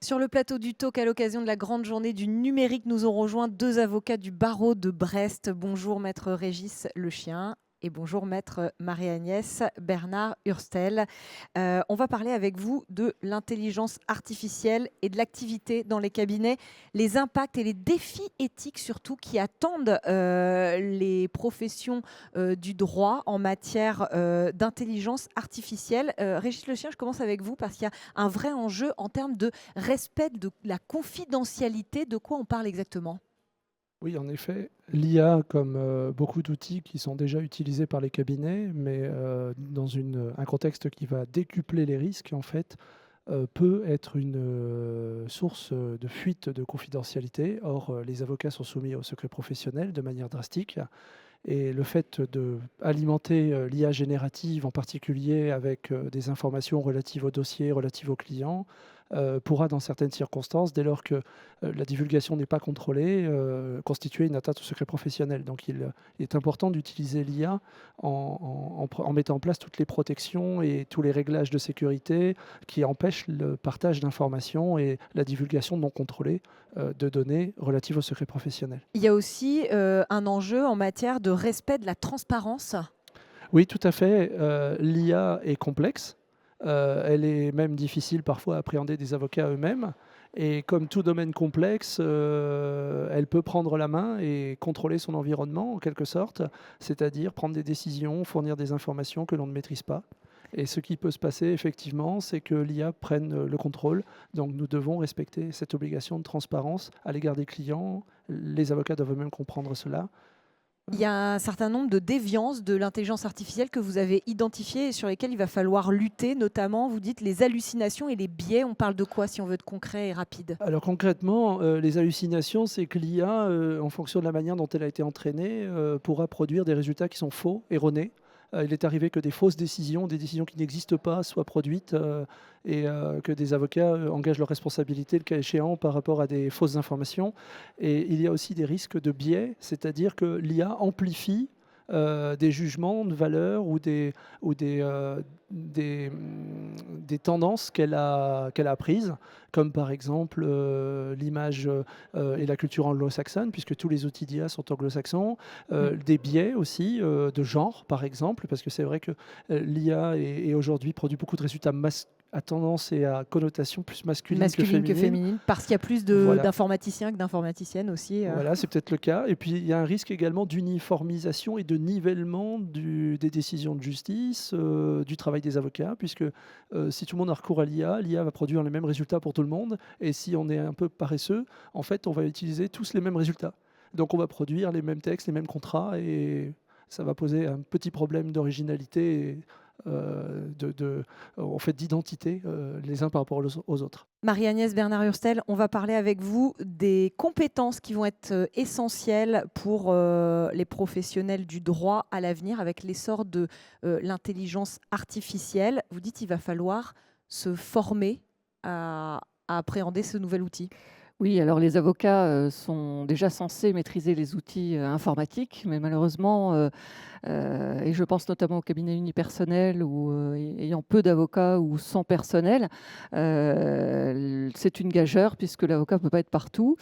Sur le plateau du Talk, à l'occasion de la grande journée du numérique, nous ont rejoint deux avocats du barreau de Brest. Bonjour maître Régis Le Chien et bonjour maître Marie-Agnès Bernard-Hurstel. On va parler avec vous de l'intelligence artificielle et de l'activité dans les cabinets, les impacts et les défis éthiques surtout qui attendent les professions du droit en matière d'intelligence artificielle. Régis Le Chien, je commence avec vous parce qu'il y a un vrai enjeu en termes de respect de la confidentialité. De quoi on parle exactement? Oui, en effet, l'IA, comme beaucoup d'outils qui sont déjà utilisés par les cabinets, mais dans un contexte qui va décupler les risques, en fait, peut être une source de fuite de confidentialité. Or, les avocats sont soumis au secret professionnel de manière drastique. Et le fait d'alimenter l'IA générative, en particulier avec des informations relatives au dossier, relatives aux clients, pourra, dans certaines circonstances, dès lors que la divulgation n'est pas contrôlée, constituer une atteinte au secret professionnel. Donc il est important d'utiliser l'IA en mettant en place toutes les protections et tous les réglages de sécurité qui empêchent le partage d'informations et la divulgation non contrôlée de données relatives au secret professionnel. Il y a aussi un enjeu en matière de respect de la transparence. Oui, tout à fait. L'IA est complexe. Elle est même difficile parfois à appréhender des avocats eux-mêmes. Et comme tout domaine complexe, elle peut prendre la main et contrôler son environnement en quelque sorte, c'est-à-dire prendre des décisions, fournir des informations que l'on ne maîtrise pas. Et ce qui peut se passer effectivement, c'est que l'IA prenne le contrôle. Donc nous devons respecter cette obligation de transparence à l'égard des clients. Les avocats doivent eux-mêmes comprendre cela. Il y a un certain nombre de déviances de l'intelligence artificielle que vous avez identifiées et sur lesquelles il va falloir lutter, notamment, vous dites, les hallucinations et les biais. On parle de quoi si on veut être concret et rapide? Alors concrètement, les hallucinations, c'est que l'IA, en fonction de la manière dont elle a été entraînée, pourra produire des résultats qui sont faux, erronés. Il est arrivé que des fausses décisions, des décisions qui n'existent pas, soient produites et que des avocats engagent leurs responsabilités, le cas échéant, par rapport à des fausses informations. Et il y a aussi des risques de biais, c'est-à-dire que l'IA amplifie des jugements de valeur ou des tendances qu'elle a apprises, comme par exemple l'image et la culture anglo-saxonne, puisque tous les outils d'IA sont anglo-saxons, des biais aussi de genre, par exemple, parce que c'est vrai que l'IA aujourd'hui produit beaucoup de résultats à tendance et à connotation plus masculine que Masculine que féminine. féminine, parce qu'il y a plus Voilà. d'informaticiens que d'informaticiennes aussi. Voilà, c'est peut-être le cas. Et puis, il y a un risque également d'uniformisation et de nivellement des décisions de justice, du travail des avocats, puisque si tout le monde a recours à l'IA, l'IA va produire les mêmes résultats pour tout le monde. Et si on est un peu paresseux, en fait, on va utiliser tous les mêmes résultats. Donc, on va produire les mêmes textes, les mêmes contrats, et ça va poser un petit problème d'originalité et en fait, d'identité les uns par rapport aux autres. Marie-Agnès Bernard-Hurstel, on va parler avec vous des compétences qui vont être essentielles pour les professionnels du droit à l'avenir avec l'essor de l'intelligence artificielle. Vous dites qu'il va falloir se former à appréhender ce nouvel outil. Oui, alors les avocats sont déjà censés maîtriser les outils informatiques, mais malheureusement, et je pense notamment aux cabinets unipersonnels ou ayant peu d'avocats ou sans personnel, c'est une gageure puisque l'avocat ne peut pas être partout.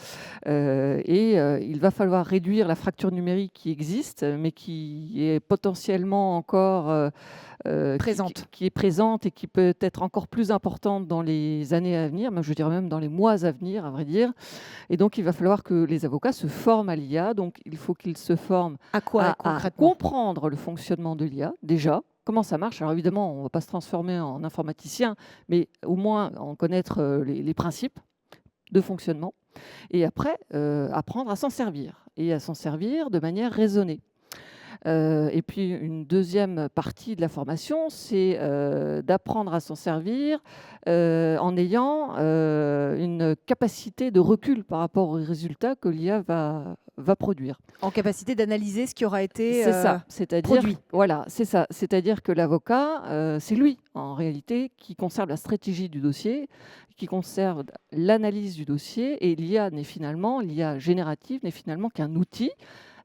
Il va falloir réduire la fracture numérique qui existe, mais qui est potentiellement encore Présente. qui est présente et qui peut être encore plus importante dans les années à venir, je dirais même dans les mois à venir, à vrai dire. Et donc, il va falloir que les avocats se forment à l'IA. Donc, il faut qu'ils se forment À quoi à concrètement? comprendre le fonctionnement de l'IA, déjà. Comment ça marche? Alors évidemment, on ne va pas se transformer en informaticien, mais au moins en connaître les principes de fonctionnement. Et après, apprendre à s'en servir. Et à s'en servir de manière raisonnée. Et puis une deuxième partie de la formation, c'est d'apprendre à s'en servir en ayant une capacité de recul par rapport aux résultats que l'IA va produire. En capacité d'analyser ce qui aura été C'est ça, c'est-à-dire produit. voilà, c'est ça, c'est-à-dire que l'avocat, c'est lui en réalité qui conserve la stratégie du dossier, qui conserve l'analyse du dossier, et l'IA générative n'est finalement qu'un outil.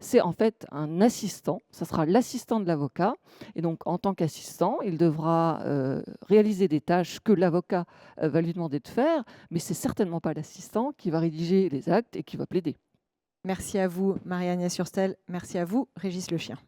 C'est en fait un assistant, ça sera l'assistant de l'avocat, et donc en tant qu'assistant, il devra réaliser des tâches que l'avocat va lui demander de faire, mais c'est certainement pas l'assistant qui va rédiger les actes et qui va plaider. Merci à vous, Marie-Agnès Hurstel. Merci à vous, Régis Le Chien.